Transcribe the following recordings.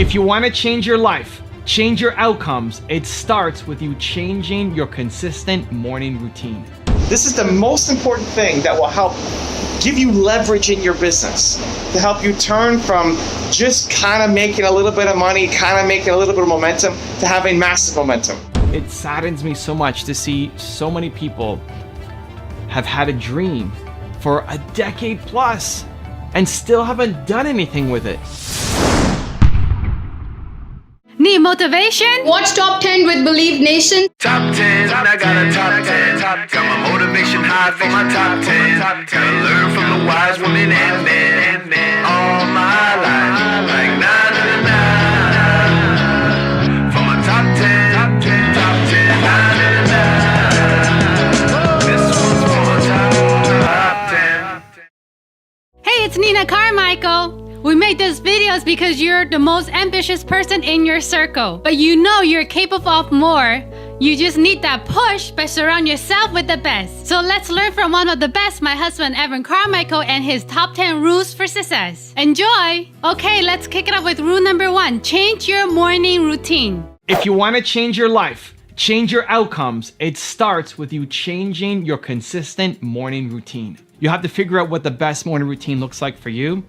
If you want to change your life, change your outcomes, it starts with you changing your consistent morning routine. This is the most important thing that will help give you leverage in your business, to help you turn from just kind of making a little bit of money, kind of making a little bit of momentum, to having massive momentum. It saddens me so much to see so many people have had a dream for a decade plus and still haven't done anything with it. Need motivation? Watch Top 10 with Believe Nation. Top 10, I got a top 10. Got my motivation high for my top 10. Gotta learn from the wise women and men. All my life, like na na na na. For my top 10, top 10, na na na na. This one's for my top 10. Hey, it's Nina Carmichael. We made these videos because you're the most ambitious person in your circle, but you know you're capable of more. You just need that push by surround yourself with the best. So let's learn from one of the best, my husband Evan Carmichael, and his top 10 rules for success. Enjoy! Okay, let's kick it off with rule number 1. Change your morning routine. If you want to change your life, change your outcomes, it starts with you changing your consistent morning routine. You have to figure out what the best morning routine looks like for you.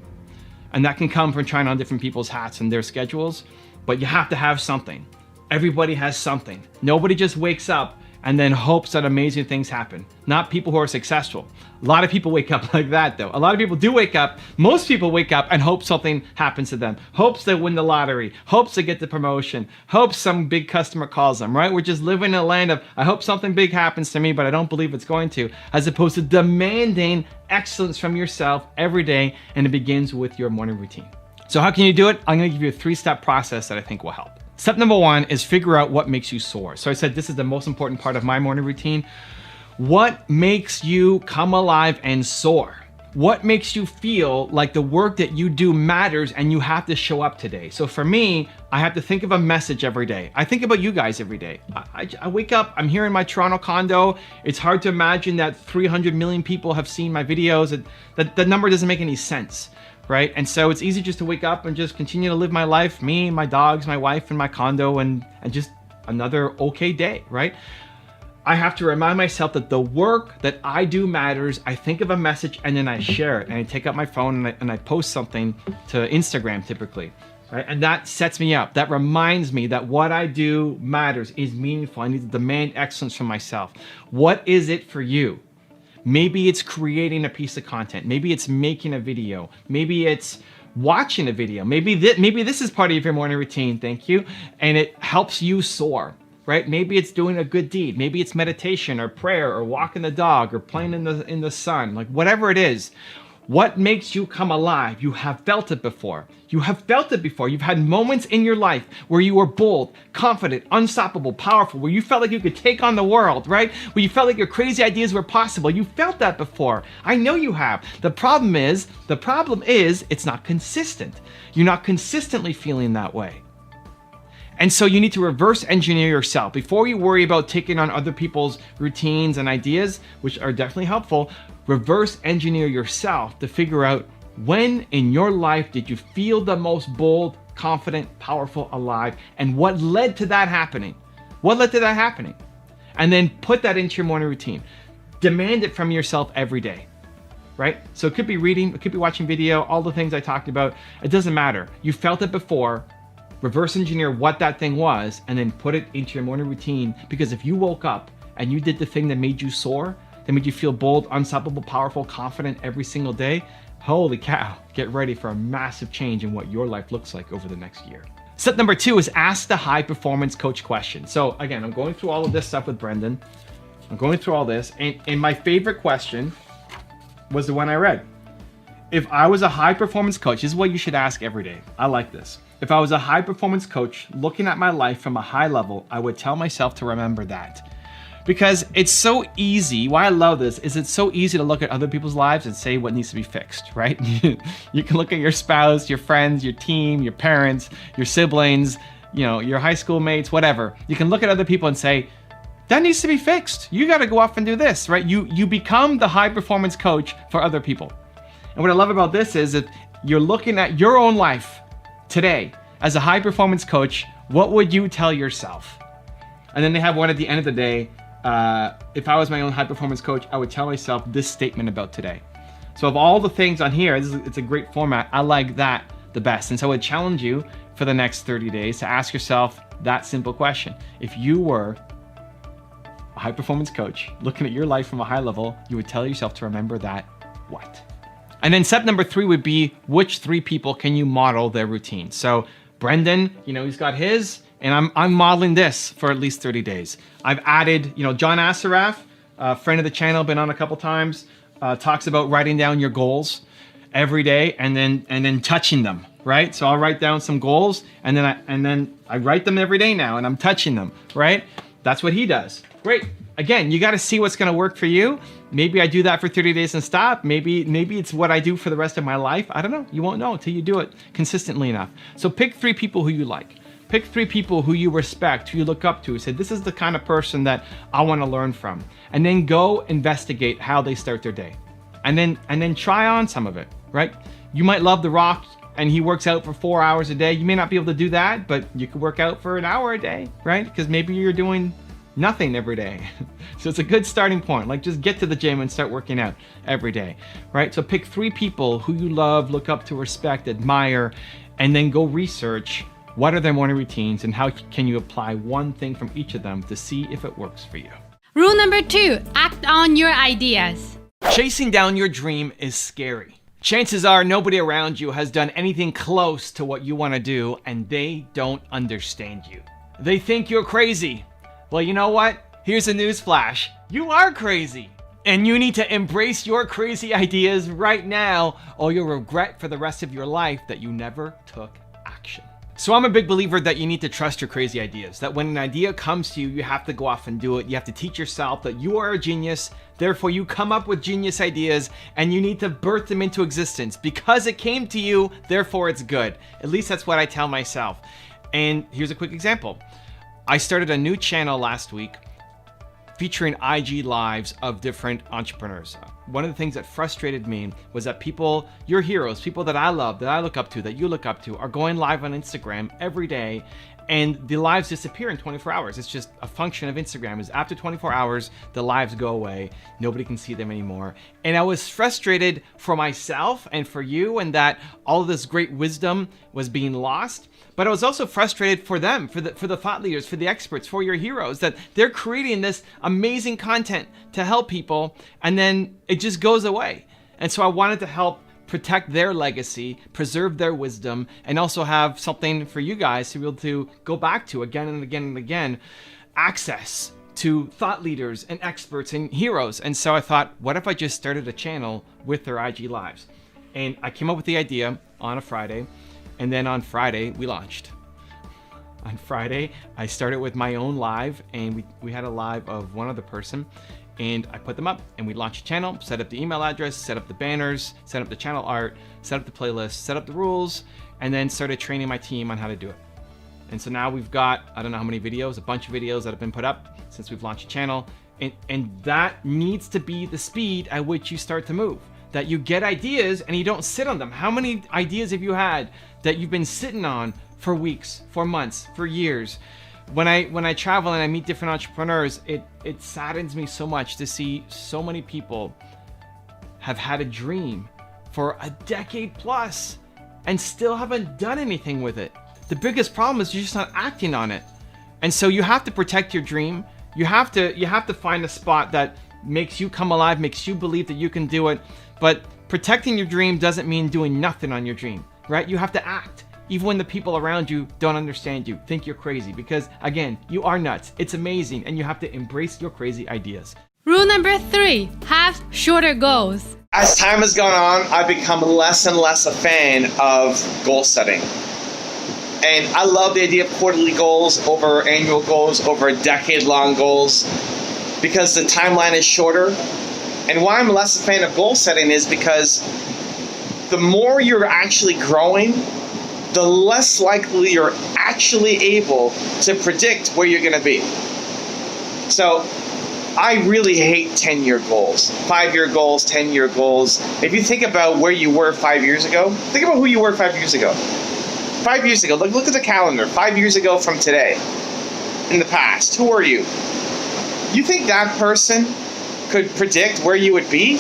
And that can come from trying on different people's hats and their schedules, but you have to have something. Everybody has something. Nobody just wakes up and then hopes that amazing things happen. Not people who are successful. A lot of people wake up like that though. A lot of people do wake up, most people wake up and hope something happens to them. Hopes they win the lottery, hopes they get the promotion, hopes some big customer calls them, right? We're just living in a land of, I hope something big happens to me, but I don't believe it's going to, as opposed to demanding excellence from yourself every day, and it begins with your morning routine. So how can you do it? I'm gonna give you a 3-step process that I think will help. Step number 1 is figure out what makes you soar. So I said this is the most important part of my morning routine. What makes you come alive and soar? What makes you feel like the work that you do matters and you have to show up today? So for me, I have to think of a message every day. I think about you guys every day. I wake up, I'm here in my Toronto condo. It's hard to imagine that 300 million people have seen my videos. That number doesn't make any sense. Right? And so it's easy just to wake up and just continue to live my life, me, my dogs, my wife, and my condo, and just another okay day, right? I have to remind myself that the work that I do matters. I think of a message and then I share it, and I take out my phone and I post something to Instagram typically, right? And that sets me up. That reminds me that what I do matters, is meaningful. I need to demand excellence from myself. What is it for you? Maybe it's creating a piece of content. Maybe it's making a video. Maybe it's watching a video. Maybe this is part of your morning routine, thank you, and it helps you soar, right? Maybe it's doing a good deed. Maybe it's meditation or prayer or walking the dog or playing in the sun, like whatever it is. What makes you come alive? You have felt it before. You have felt it before. You've had moments in your life where you were bold, confident, unstoppable, powerful, where you felt like you could take on the world, right? Where you felt like your crazy ideas were possible. You felt that before. I know you have. The problem is it's not consistent. You're not consistently feeling that way. And so you need to reverse engineer yourself. Before you worry about taking on other people's routines and ideas, which are definitely helpful, reverse engineer yourself to figure out when in your life did you feel the most bold, confident, powerful, alive, and what led to that happening? What led to that happening? And then put that into your morning routine. Demand it from yourself every day, right? So it could be reading, it could be watching video, all the things I talked about. It doesn't matter. You felt it before. Reverse engineer what that thing was and then put it into your morning routine, because if you woke up and you did the thing that made you soar, that made you feel bold, unstoppable, powerful, confident every single day, holy cow, get ready for a massive change in what your life looks like over the next year. Step number 2 is ask the high performance coach question. So again, I'm going through all of this stuff with Brendan. I'm going through all this, and my favorite question was the one I read. If I was a high performance coach, this is what you should ask every day. I like this. If I was a high performance coach looking at my life from a high level, I would tell myself to remember that. Because it's so easy, why I love this is it's so easy to look at other people's lives and say what needs to be fixed, right? You can look at your spouse, your friends, your team, your parents, your siblings, you know, your high school mates, whatever. You can look at other people and say, that needs to be fixed. You gotta go off and do this, right? You become the high performance coach for other people. And what I love about this is if you're looking at your own life today as a high performance coach, what would you tell yourself? And then they have one at the end of the day. If I was my own high performance coach, I would tell myself this statement about today. So of all the things on here, it's a great format. I like that the best. And so I would challenge you for the next 30 days to ask yourself that simple question. If you were a high performance coach looking at your life from a high level, you would tell yourself to remember that what? And then step number 3 would be, which 3 people can you model their routine? So Brendan, he's got his, and I'm modeling this for at least 30 days. I've added, John Assaraf, a friend of the channel, been on a couple times, talks about writing down your goals every day and then touching them, right? So I'll write down some goals and then I write them every day now and I'm touching them, right? That's what he does. Great. Again, you got to see what's going to work for you. Maybe I do that for 30 days and stop. Maybe it's what I do for the rest of my life. I don't know. You won't know until you do it consistently enough. So pick 3 people who you like. Pick 3 people who you respect, who you look up to. Say, this is the kind of person that I want to learn from. And then go investigate how they start their day. And then try on some of it, right? You might love The Rock and he works out for 4 hours a day. You may not be able to do that, but you could work out for an hour a day, right? Because maybe you're doing nothing every day. So it's a good starting point. Like, just get to the gym and start working out every day, right? So pick 3 people who you love, look up to, respect, admire, and then go research what are their morning routines and how can you apply one thing from each of them to see if it works for you. Rule number 2, act on your ideas. Chasing down your dream is scary. Chances are nobody around you has done anything close to what you want to do, and they don't understand you. They think you're crazy. Well, you know what? Here's a news flash. You are crazy. And you need to embrace your crazy ideas right now, or you'll regret for the rest of your life that you never took action. So I'm a big believer that you need to trust your crazy ideas, that when an idea comes to you, you have to go off and do it. You have to teach yourself that you are a genius, therefore you come up with genius ideas and you need to birth them into existence. Because it came to you, therefore it's good. At least that's what I tell myself. And here's a quick example. I started a new channel last week featuring IG lives of different entrepreneurs. One of the things that frustrated me was that people, your heroes, people that I love, that I look up to, that you look up to, are going live on Instagram every day, and the lives disappear in 24 hours. It's just a function of Instagram. Is after 24 hours, the lives go away. Nobody can see them anymore. And I was frustrated for myself and for you, and that all of this great wisdom was being lost. But I was also frustrated for them, for the thought leaders, for the experts, for your heroes, that they're creating this amazing content to help people, and then it just goes away. And so I wanted to help protect their legacy, preserve their wisdom, and also have something for you guys to be able to go back to again and again and again, access to thought leaders and experts and heroes. And so I thought, what if I just started a channel with their IG lives? And I came up with the idea on a Friday. And then on Friday, we launched. On Friday, I started with my own live, and we had a live of one other person, and I put them up, and we launched a channel, set up the email address, set up the banners, set up the channel art, set up the playlist, set up the rules, and then started training my team on how to do it. And so now we've got, I don't know how many videos, a bunch of videos that have been put up since we've launched a channel, and that needs to be the speed at which you start to move. That you get ideas and you don't sit on them. How many ideas have you had that you've been sitting on for weeks, for months, for years? When I travel and I meet different entrepreneurs, it saddens me so much to see so many people have had a dream for a decade plus and still haven't done anything with it. The biggest problem is you're just not acting on it. And so you have to protect your dream. You have to find a spot that makes you come alive, makes you believe that you can do it. But protecting your dream doesn't mean doing nothing on your dream, right? You have to act, even when the people around you don't understand you, think you're crazy, because again, you are nuts. It's amazing, and you have to embrace your crazy ideas. Rule number 3, have shorter goals. As time has gone on, I've become less and less a fan of goal setting. And I love the idea of quarterly goals over annual goals, over decade-long goals, because the timeline is shorter. And why I'm less a fan of goal setting is because the more you're actually growing, the less likely you're actually able to predict where you're going to be. So I really hate 10-year goals, 5-year goals, 10-year goals. If you think about where you were 5 years ago, think about who you were 5 years ago. 5 years ago, look at the calendar. 5 years ago from today, in the past, who are you? You think that person could predict where you would be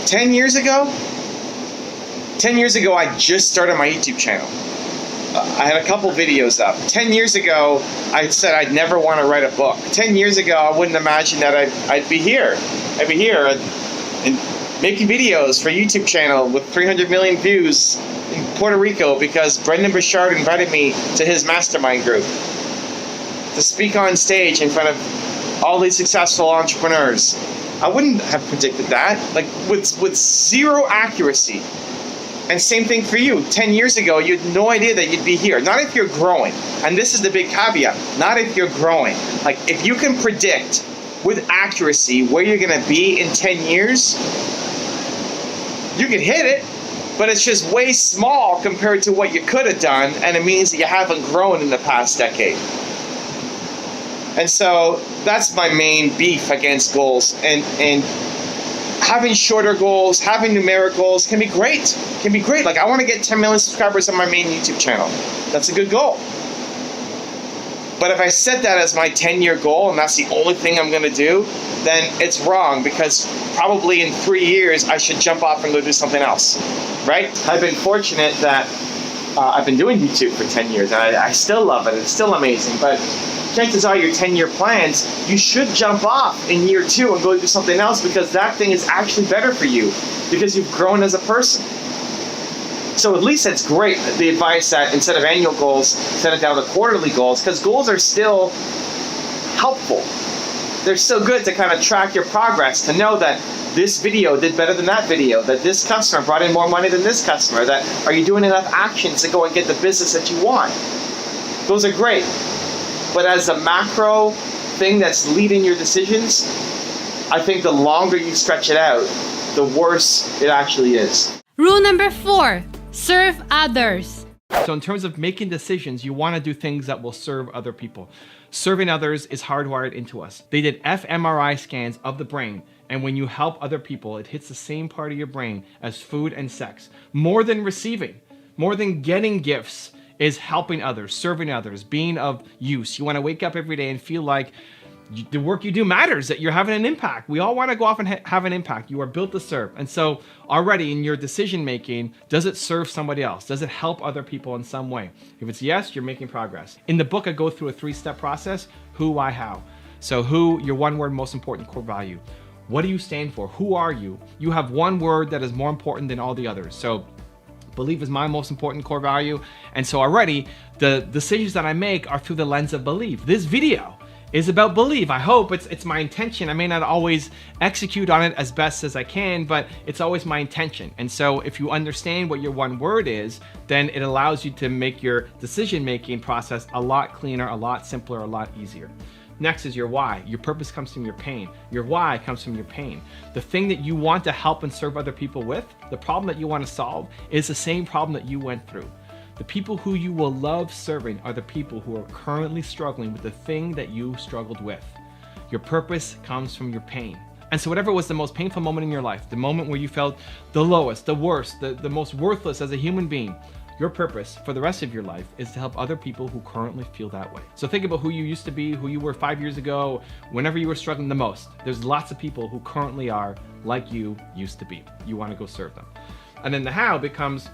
10 years ago? 10 years ago, I just started my YouTube channel. I had a couple videos up. 10 years ago, I said I'd never want to write a book. 10 years ago, I wouldn't imagine that I'd be here. I'd be here and making videos for a YouTube channel with 300 million views in Puerto Rico because Brendan Burchard invited me to his mastermind group to speak on stage in front of all these successful entrepreneurs. I wouldn't have predicted that, like with zero accuracy. And same thing for you. 10 years ago, you had no idea that you'd be here. Not if you're growing. And this is the big caveat. Not if you're growing. Like, if you can predict with accuracy where you're going to be in 10 years, you can hit it, but it's just way small compared to what you could have done, and it means that you haven't grown in the past decade. And so that's my main beef against goals. And having shorter goals, having numeric goals can be great. Can be great. Like, I want to get 10 million subscribers on my main YouTube channel. That's a good goal. But if I set that as my 10-year goal and that's the only thing I'm going to do, then it's wrong, because probably in 3 years I should jump off and go do something else, right? I've been fortunate that I've been doing YouTube for 10 years and I still love it. It's still amazing. But chances are your 10-year plans, you should jump off in year 2 and go do something else, because that thing is actually better for you because you've grown as a person. So at least it's great, the advice that instead of annual goals, set it down to quarterly goals, because goals are still helpful. They're still good to kind of track your progress, to know that this video did better than that video, that this customer brought in more money than this customer, that are you doing enough actions to go and get the business that you want. Those are great. But as a macro thing that's leading your decisions, I think the longer you stretch it out, the worse it actually is. Rule number 4, serve others. So in terms of making decisions, you want to do things that will serve other people. Serving others is hardwired into us. They did fMRI scans of the brain, and when you help other people, it hits the same part of your brain as food and sex. More than receiving, more than getting gifts, is helping others, serving others, being of use. You want to wake up every day and feel like the work you do matters, that you're having an impact. We all want to go off and have an impact. You are built to serve. And so already in your decision making, does it serve somebody else? Does it help other people in some way? If it's yes, you're making progress. In the book, I go through a 3-step process: who, why, how. So who, your one word, most important core value. What do you stand for? Who are you? You have one word that is more important than all the others. So belief is my most important core value. And so already the decisions that I make are through the lens of belief. This video is about belief. I hope it's my intention. I may not always execute on it as best as I can, but it's always my intention. And so if you understand what your one word is, then it allows you to make your decision-making process a lot cleaner, a lot simpler, a lot easier. Next is your why. Your purpose comes from your pain. Your why comes from your pain. The thing that you want to help and serve other people with, the problem that you want to solve, is the same problem that you went through. The people who you will love serving are the people who are currently struggling with the thing that you struggled with. Your purpose comes from your pain. And so whatever was the most painful moment in your life, the moment where you felt the lowest, the worst, the most worthless as a human being, your purpose for the rest of your life is to help other people who currently feel that way. So think about who you used to be, who you were 5 years ago, whenever you were struggling the most. There's lots of people who currently are like you used to be. You want to go serve them. And then the how becomes,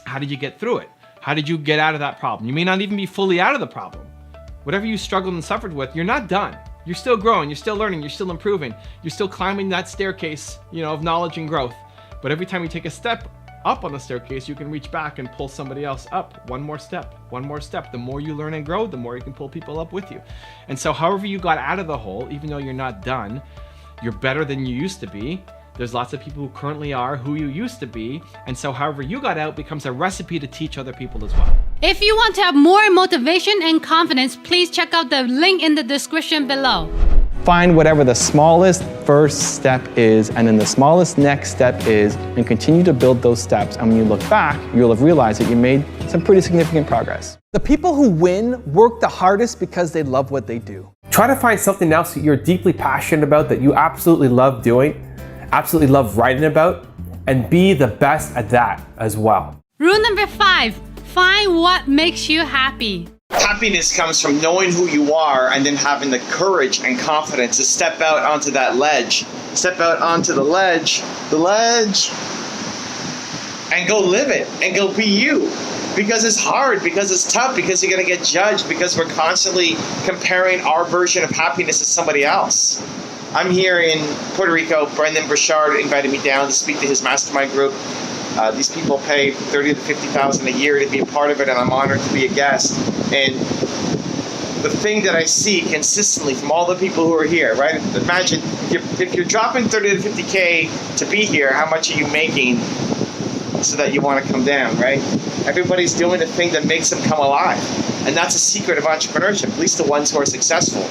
how did you get through it? How did you get out of that problem? You may not even be fully out of the problem. Whatever you struggled and suffered with, you're not done. You're still growing, you're still learning, you're still improving. You're still climbing that staircase, of knowledge and growth. But every time you take a step up on the staircase, you can reach back and pull somebody else up. One more step, one more step. The more you learn and grow, the more you can pull people up with you. And so however you got out of the hole, even though you're not done, you're better than you used to be. There's lots of people who currently are who you used to be. And so however you got out becomes a recipe to teach other people as well. If you want to have more motivation and confidence, please check out the link in the description below. Find whatever the smallest first step is, and then the smallest next step is, and continue to build those steps. And when you look back, you'll have realized that you made some pretty significant progress. The people who win work the hardest because they love what they do. Try to find something else that you're deeply passionate about, that you absolutely love doing, absolutely love writing about, and be the best at that as well. Rule number 5, Define what makes you happy. Happiness comes from knowing who you are and then having the courage and confidence to step out onto that ledge. Step out onto the ledge, and go live it, and go be you. Because it's hard, because it's tough, because you're going to get judged, because we're constantly comparing our version of happiness to somebody else. I'm here in Puerto Rico. Brendan Burchard invited me down to speak to his mastermind group. These people pay $30,000 to $50,000 a year to be a part of it, and I'm honored to be a guest. And the thing that I see consistently from all the people who are here, right? Imagine if you're dropping 30 to 50K to be here, how much are you making so that you want to come down, right? Everybody's doing the thing that makes them come alive. And that's a secret of entrepreneurship, at least the ones who are successful.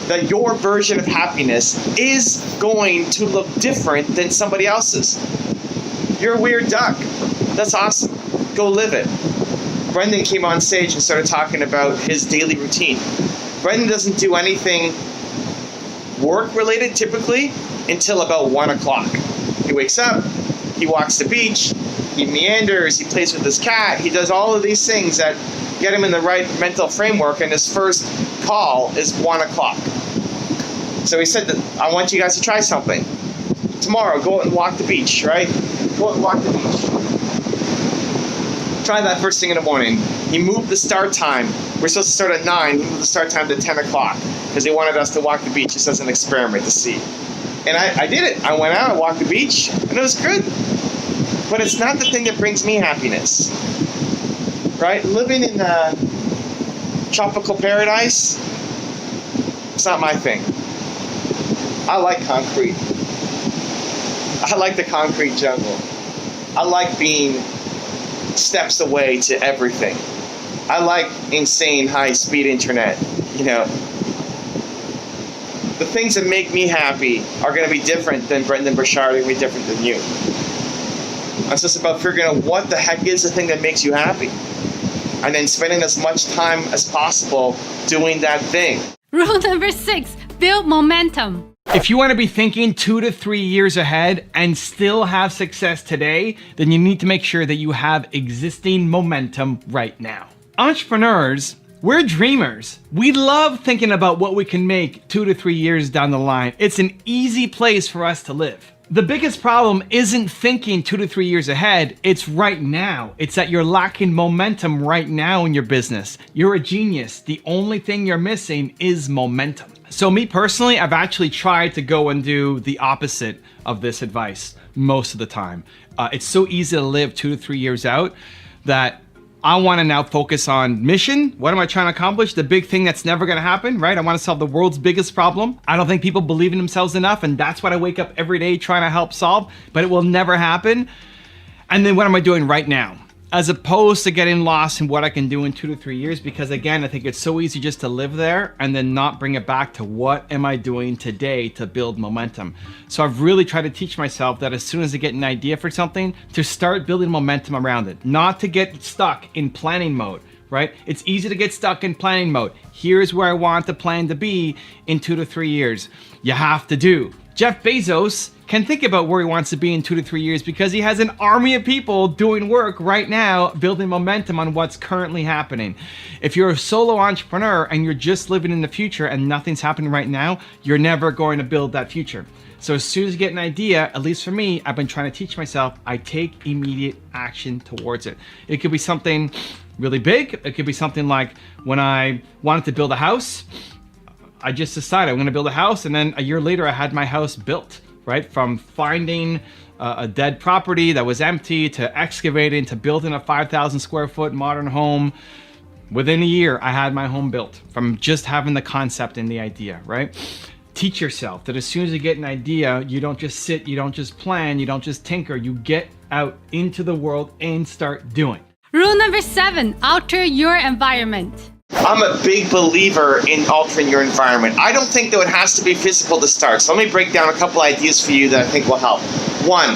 That your version of happiness is going to look different than somebody else's. You're a weird duck. That's awesome. Go live it. Brendan came on stage and started talking about his daily routine. Brendan doesn't do anything work-related typically until about 1 o'clock. He wakes up, he walks the beach, he meanders, he plays with his cat, he does all of these things that get him in the right mental framework, and his first call is 1 o'clock. So he said that I want you guys to try something. Tomorrow, go out and walk the beach, right? Go out and walk the beach. Try that first thing in the morning. He moved the start time. We're supposed to start at 9, he moved the start time to 10 o'clock because he wanted us to walk the beach just as an experiment to see. And I did it. I went out, I walked the beach, and it was good. But it's not the thing that brings me happiness, right? Living in a tropical paradise, it's not my thing. I like concrete. I like the concrete jungle. I like being steps away to everything. I like insane high-speed internet, you know. The things that make me happy are going to be different than Brendan Burchard, are going to be different than you. It's just about figuring out what the heck is the thing that makes you happy. And then spending as much time as possible doing that thing. Rule number 6, build momentum. If you want to be thinking 2 to 3 years ahead and still have success today, then you need to make sure that you have existing momentum right now. Entrepreneurs, we're dreamers. We love thinking about what we can make 2 to 3 years down the line. It's an easy place for us to live. The biggest problem isn't thinking 2 to 3 years ahead, it's right now. It's that you're lacking momentum right now in your business. You're a genius. The only thing you're missing is momentum. So me personally, I've actually tried to go and do the opposite of this advice most of the time. It's so easy to live 2 to 3 years out that I want to now focus on mission. What am I trying to accomplish? The big thing that's never going to happen, right? I want to solve the world's biggest problem. I don't think people believe in themselves enough, and that's what I wake up every day trying to help solve, but it will never happen. And then what am I doing right now? As opposed to getting lost in what I can do in 2 to 3 years, because again, I think it's so easy just to live there and then not bring it back to what am I doing today to build momentum. So I've really tried to teach myself that as soon as I get an idea for something, to start building momentum around it, not to get stuck in planning mode, right? It's easy to get stuck in planning mode. Here's where I want the plan to be in 2 to 3 years. You have to do. Jeff Bezos can think about where he wants to be in 2 to 3 years because he has an army of people doing work right now, building momentum on what's currently happening. If you're a solo entrepreneur and you're just living in the future and nothing's happening right now, you're never going to build that future. So as soon as you get an idea, at least for me, I've been trying to teach myself, I take immediate action towards it. It could be something really big. It could be something like when I wanted to build a house, I just decided I'm going to build a house, and then a year later I had my house built, right? From finding a dead property that was empty to excavating to building a 5,000 square foot modern home. Within a year, I had my home built from just having the concept and the idea, right? Teach yourself that as soon as you get an idea, you don't just sit, you don't just plan, you don't just tinker, you get out into the world and start doing. Rule number 7, alter your environment. I'm a big believer in altering your environment. I don't think that it has to be physical to start. So let me break down a couple ideas for you that I think will help. 1,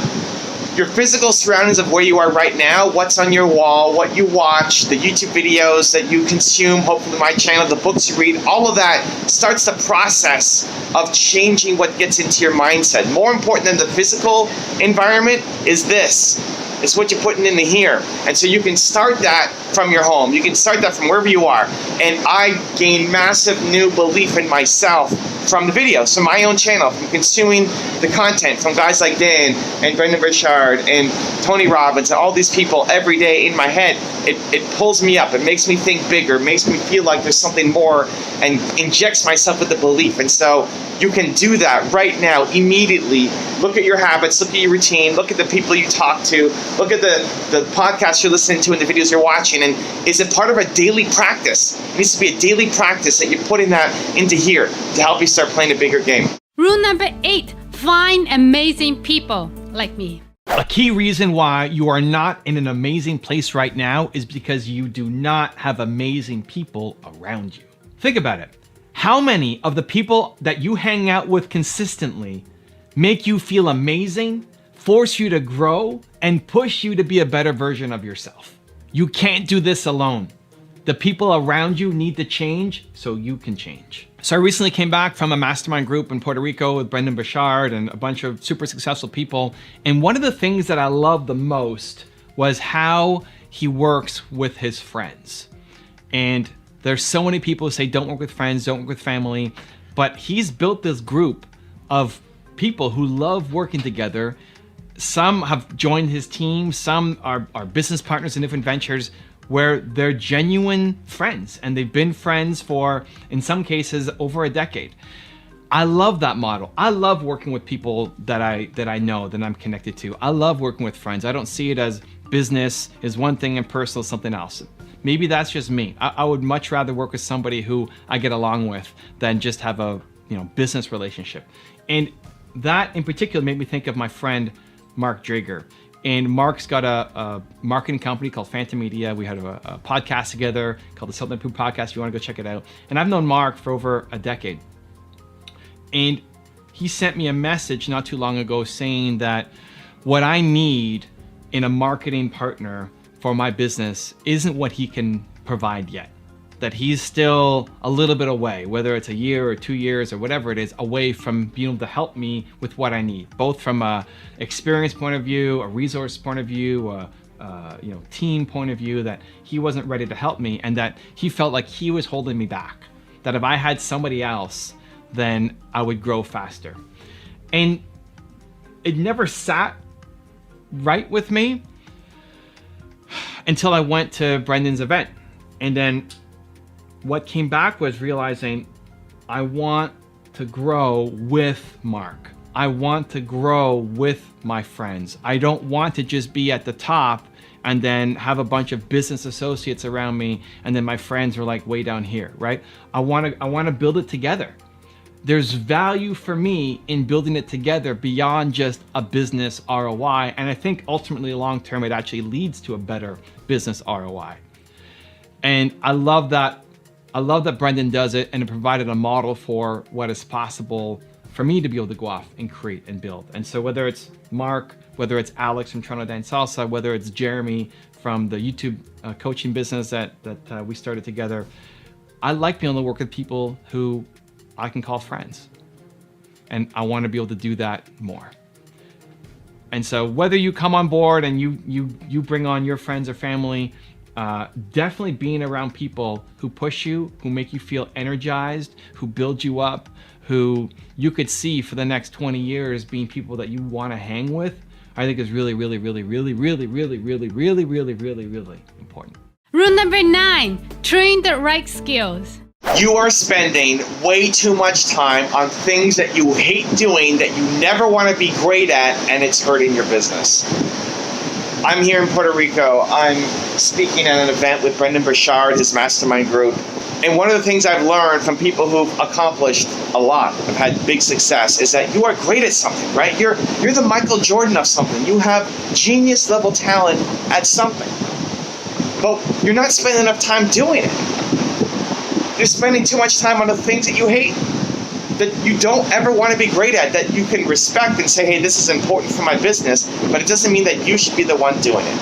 your physical surroundings of where you are right now, what's on your wall, what you watch, the YouTube videos that you consume, hopefully my channel, the books you read, all of that starts the process of changing what gets into your mindset. More important than the physical environment is this. It's what you're putting into here. And so you can start that from your home. You can start that from wherever you are. And I gained massive new belief in myself from the videos, from my own channel, from consuming the content from guys like Dan and Brendan Burchard and Tony Robbins and all these people every day in my head. It pulls me up. It makes me think bigger. It makes me feel like there's something more and injects myself with the belief. And so you can do that right now, immediately. Look at your habits, look at your routine, look at the people you talk to, look at the podcasts you're listening to and the videos you're watching. And is it part of a daily practice? It needs to be a daily practice that you're putting that into here to help you start playing a bigger game. Rule number 8, find amazing people like me. A key reason why you are not in an amazing place right now is because you do not have amazing people around you. Think about it. How many of the people that you hang out with consistently make you feel amazing, force you to grow, and push you to be a better version of yourself? You can't do this alone. The people around you need to change so you can change. So I recently came back from a mastermind group in Puerto Rico with Brendan Burchard and a bunch of super successful people. And one of the things that I loved the most was how he works with his friends. And there's so many people who say, don't work with friends, don't work with family. But he's built this group of people who love working together. Some have joined his team. Some are business partners in different ventures where they're genuine friends, and they've been friends for, in some cases, over a decade. I love that model. I love working with people that I know, that I'm connected to. I love working with friends. I don't see it as business is one thing and personal is something else. Maybe that's just me. I would much rather work with somebody who I get along with than just have a business relationship. And that in particular made me think of my friend Mark Drager. And Mark's got a marketing company called Phantom Media. We had a podcast together called the Something Poop Podcast. If you want to go check it out. And I've known Mark for over a decade. And he sent me a message not too long ago saying that what I need in a marketing partner for my business isn't what he can provide yet. That he's still a little bit away, whether it's a year or 2 years or whatever it is, away from being able to help me with what I need, both from a experience point of view, a resource point of view, a team point of view, that he wasn't ready to help me, and that he felt like he was holding me back. That if I had somebody else, then I would grow faster. And it never sat right with me until I went to Brendan's event. And then what came back was realizing I want to grow with Mark. I want to grow with my friends. I don't want to just be at the top and then have a bunch of business associates around me and then my friends are like way down here, right? I want to build it together. There's value for me in building it together beyond just a business ROI. And I think ultimately long term, it actually leads to a better business ROI. And I love that Brendan does it, and it provided a model for what is possible for me to be able to go off and create and build. And so whether it's Mark, whether it's Alex from Toronto Dance Salsa, whether it's Jeremy from the YouTube coaching business that we started together, I like being able to work with people who I can call friends. And I want to be able to do that more. And so whether you come on board and you bring on your friends or family, definitely being around people who push you, who make you feel energized, who build you up, who you could see for the next 20 years being people that you want to hang with, I think is really, really, really, really, really, really, really, really, really, really, really important. Rule number 9, train the right skills. You are spending way too much time on things that you hate doing, that you never want to be great at, and it's hurting your business. I'm here in Puerto Rico. I'm speaking at an event with Brendan Burchard, his mastermind group. And one of the things I've learned from people who've accomplished a lot, have had big success, is that you are great at something, right? You're the Michael Jordan of something. You have genius level talent at something. But you're not spending enough time doing it. You're spending too much time on the things that you hate, that you don't ever want to be great at, that you can respect and say, hey, this is important for my business, but it doesn't mean that you should be the one doing it.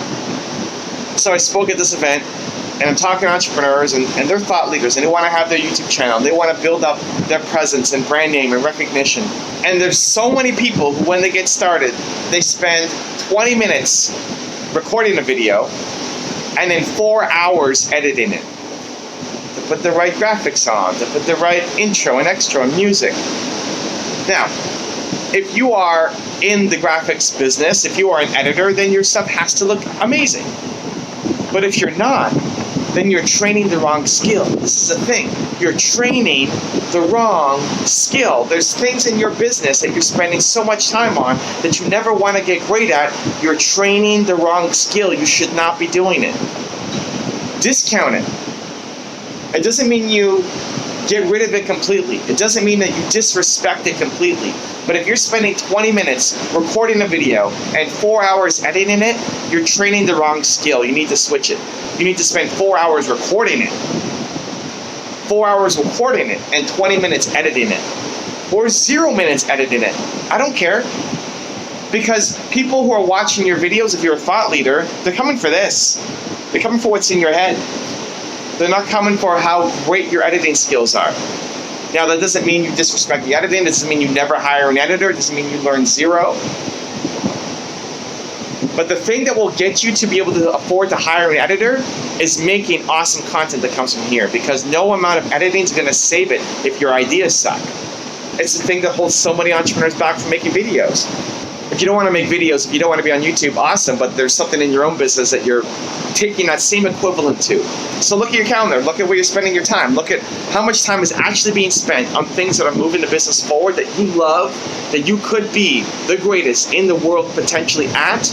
So I spoke at this event, and I'm talking to entrepreneurs, and they're thought leaders, and they want to have their YouTube channel, and they want to build up their presence and brand name and recognition. And there's so many people who, when they get started, they spend 20 minutes recording a video and then 4 hours editing it. To put the right graphics on, to put the right intro and extra and music. Now, if you are in the graphics business, if you are an editor, then your stuff has to look amazing. But if you're not, then you're training the wrong skill. This is the thing. You're training the wrong skill. There's things in your business that you're spending so much time on that you never want to get great at. You're training the wrong skill. You should not be doing it. Discount it. It doesn't mean you get rid of it completely. It doesn't mean that you disrespect it completely. But if you're spending 20 minutes recording a video and 4 hours editing it, you're training the wrong skill. You need to switch it. You need to spend 4 hours recording it, 4 hours recording it, and 20 minutes editing it. Or 0 minutes editing it. I don't care. Because people who are watching your videos, if you're a thought leader, they're coming for this. They're coming for what's in your head. They're not coming for how great your editing skills are. Now, that doesn't mean you disrespect the editing. It doesn't mean you never hire an editor. It doesn't mean you learn zero. But the thing that will get you to be able to afford to hire an editor is making awesome content that comes from here, because no amount of editing is going to save it if your ideas suck. It's the thing that holds so many entrepreneurs back from making videos. If you don't want to make videos, if you don't want to be on YouTube, awesome, but there's something in your own business that you're taking that same equivalent to. So look at your calendar, look at where you're spending your time, look at how much time is actually being spent on things that are moving the business forward, that you love, that you could be the greatest in the world potentially at.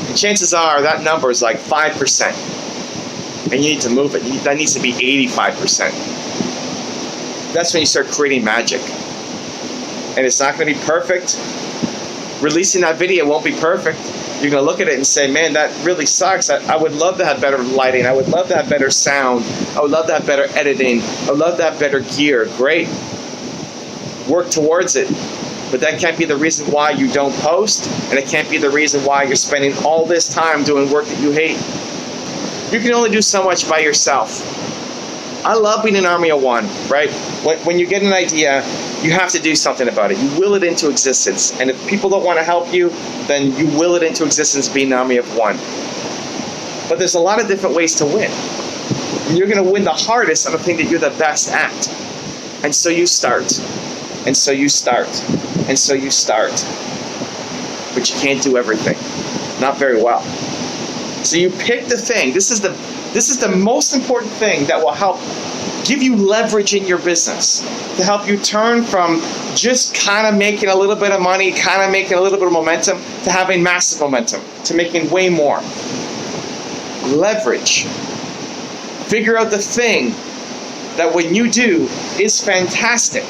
And chances are that number is like 5%. And you need to move it. That needs to be 85%. That's when you start creating magic. And it's not going to be perfect. Releasing that video won't be perfect. You're going to look at it and say, man, that really sucks. I would love to have better lighting. I would love to have better sound. I would love to have better editing. I would love to have better gear. Great. Work towards it. But that can't be the reason why you don't post, and it can't be the reason why you're spending all this time doing work that you hate. You can only do so much by yourself. I love being an army of one, right? When you get an idea, you have to do something about it. You will it into existence. And if people don't want to help you, then you will it into existence being an army of one. But there's a lot of different ways to win. And you're going to win the hardest on the thing that you're the best at. And so you start. And so you start. And so you start. But you can't do everything. Not very well. So you pick the thing. This is the most important thing that will help give you leverage in your business, to help you turn from just kind of making a little bit of money, kind of making a little bit of momentum, to having massive momentum, to making way more. Leverage. Figure out the thing that when you do is fantastic,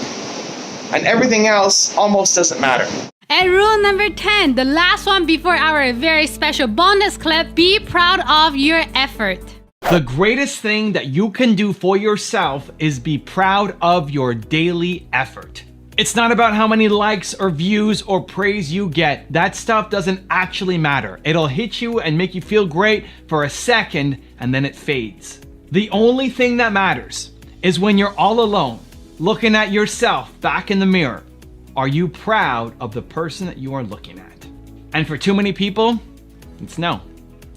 and everything else almost doesn't matter. And rule number 10, the last one before our very special bonus clip, be proud of your effort. The greatest thing that you can do for yourself is be proud of your daily effort. It's not about how many likes or views or praise you get. That stuff doesn't actually matter. It'll hit you and make you feel great for a second, and then it fades. The only thing that matters is when you're all alone, looking at yourself back in the mirror. Are you proud of the person that you are looking at? And for too many people, it's no.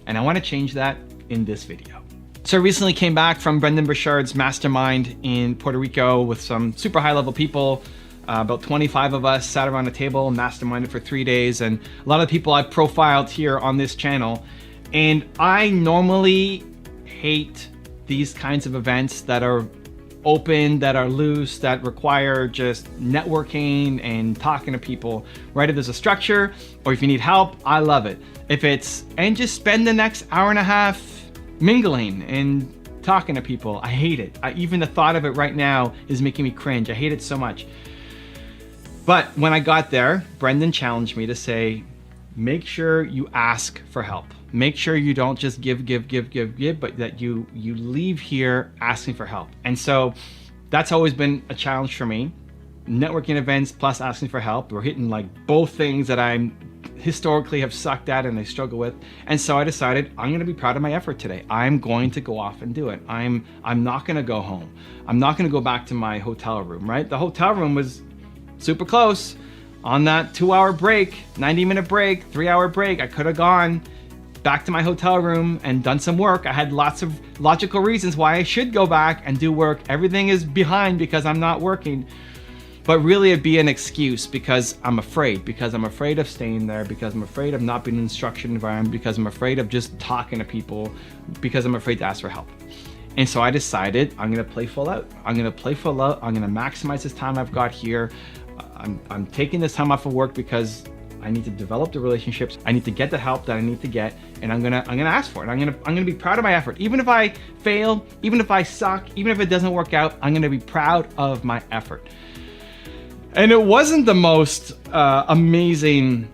And I want to change that in this video. So I recently came back from Brendan Burchard's mastermind in Puerto Rico with some super high level people. About 25 of us sat around a table and masterminded for 3 days. And a lot of people I've profiled here on this channel. And I normally hate these kinds of events that are open, that are loose, that require just networking and talking to people, right? If there's a structure or if you need help, I love it. And just spend the next hour and a half mingling and talking to people. I hate it. Even the thought of it right now is making me cringe. I hate it so much. But when I got there, Brendan challenged me to say, make sure you ask for help. Make sure you don't just give, but that you leave here asking for help. And so that's always been a challenge for me. Networking events plus asking for help. We're hitting like both things that I'm historically have sucked at and I struggle with. And so I decided I'm going to be proud of my effort today. I'm going to go off and do it. I'm not going to go home. I'm not going to go back to my hotel room, right? The hotel room was super close. On that 2-hour break, 90-minute break, 3-hour break, I could have gone back to my hotel room and done some work. I had lots of logical reasons why I should go back and do work. Everything is behind because I'm not working. But really it'd be an excuse because I'm afraid of staying there, because I'm afraid of not being in an structured environment, because I'm afraid of just talking to people, because I'm afraid to ask for help. And so I decided I'm gonna play full out. I'm gonna maximize this time I've got here. I'm taking this time off of work because I need to develop the relationships. I need to get the help that I need to get, and I'm gonna ask for it. I'm gonna be proud of my effort. Even if I fail, even if I suck, even if it doesn't work out, I'm gonna be proud of my effort. And it wasn't the most amazing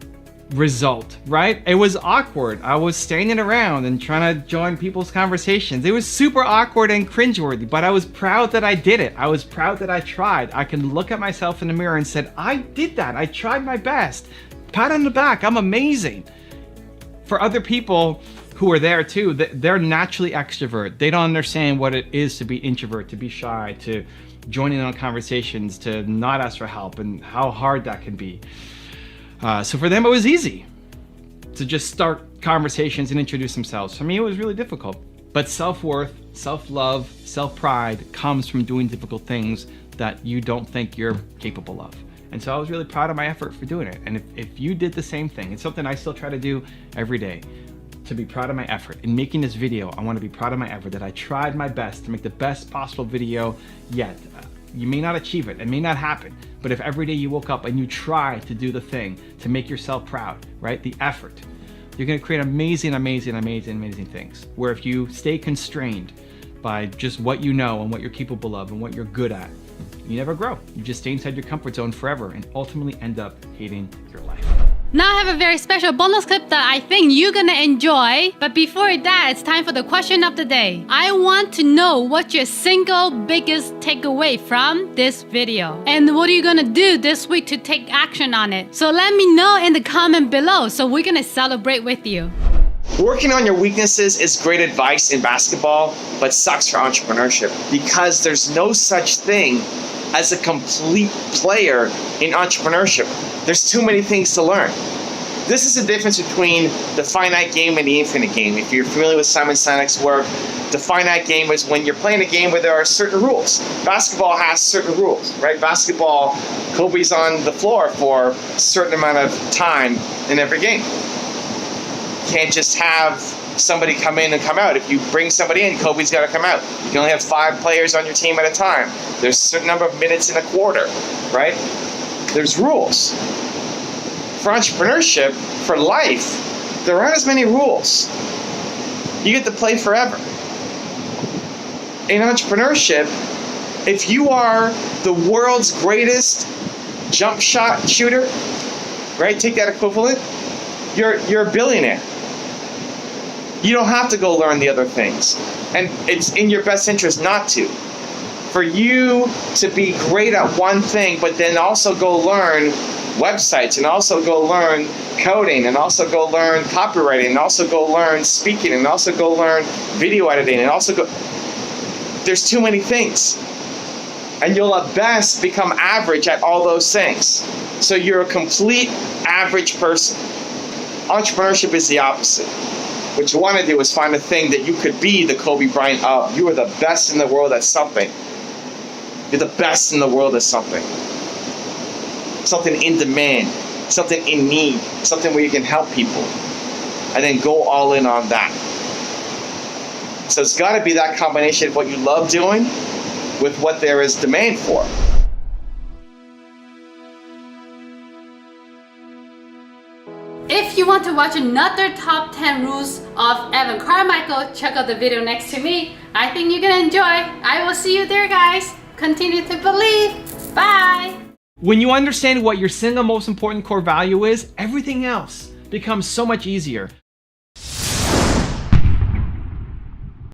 result, right? It was awkward. I was standing around and trying to join people's conversations. It was super awkward and cringeworthy, but I was proud that I did it. I was proud that I tried. I can look at myself in the mirror and said, I did that. I tried my best. Pat on the back. I'm amazing. For other people who are there too, they're naturally extrovert. They don't understand what it is to be introvert, to be shy, to join in on conversations, to not ask for help, and how hard that can be. So for them, it was easy to just start conversations and introduce themselves. For me, it was really difficult. But self-worth, self-love, self-pride comes from doing difficult things that you don't think you're capable of. And so I was really proud of my effort for doing it. And if you did the same thing, it's something I still try to do every day, to be proud of my effort. In making this video, I want to be proud of my effort, that I tried my best to make the best possible video yet. You may not achieve it, it may not happen, but if every day you woke up and you try to do the thing to make yourself proud, right? The effort, you're gonna create amazing, amazing, amazing, amazing things. Where if you stay constrained by just what you know and what you're capable of and what you're good at, you never grow. You just stay inside your comfort zone forever and ultimately end up hating your life. Now I have a very special bonus clip that I think you're gonna enjoy. But before that, it's time for the question of the day. I want to know what's your single biggest takeaway from this video. And what are you gonna do this week to take action on it? So let me know in the comment below so we're gonna celebrate with you. Working on your weaknesses is great advice in basketball, but sucks for entrepreneurship because there's no such thing as a complete player in entrepreneurship. There's too many things to learn. This is the difference between the finite game and the infinite game. If you're familiar with Simon Sinek's work, the finite game is when you're playing a game where there are certain rules. Basketball has certain rules, right? Basketball, Kobe's on the floor for a certain amount of time in every game. You can't just have somebody come in and come out. If you bring somebody in, Kobe's got to come out. You can only have 5 players on your team at a time. There's a certain number of minutes in a quarter, right? There's rules. For entrepreneurship, for life, there aren't as many rules. You get to play forever. In entrepreneurship, if you are the world's greatest jump shot shooter, right? Take that equivalent. You're a billionaire. You don't have to go learn the other things. And it's in your best interest not to. For you to be great at one thing, but then also go learn websites, and also go learn coding, and also go learn copywriting, and also go learn speaking, and also go learn video editing, and also go... There's too many things. And you'll at best become average at all those things. So you're a complete average person. Entrepreneurship is the opposite. What you want to do is find a thing that you could be the Kobe Bryant of. You are the best in the world at something. You're the best in the world at something. Something in demand, something in need, something where you can help people. And then go all in on that. So it's got to be that combination of what you love doing with what there is demand for. If you want to watch another top 10 rules of Evan Carmichael, check out the video next to me. I think you're gonna enjoy. I will see you there, guys. Continue to believe. Bye. When you understand what your single most important core value is, everything else becomes so much easier.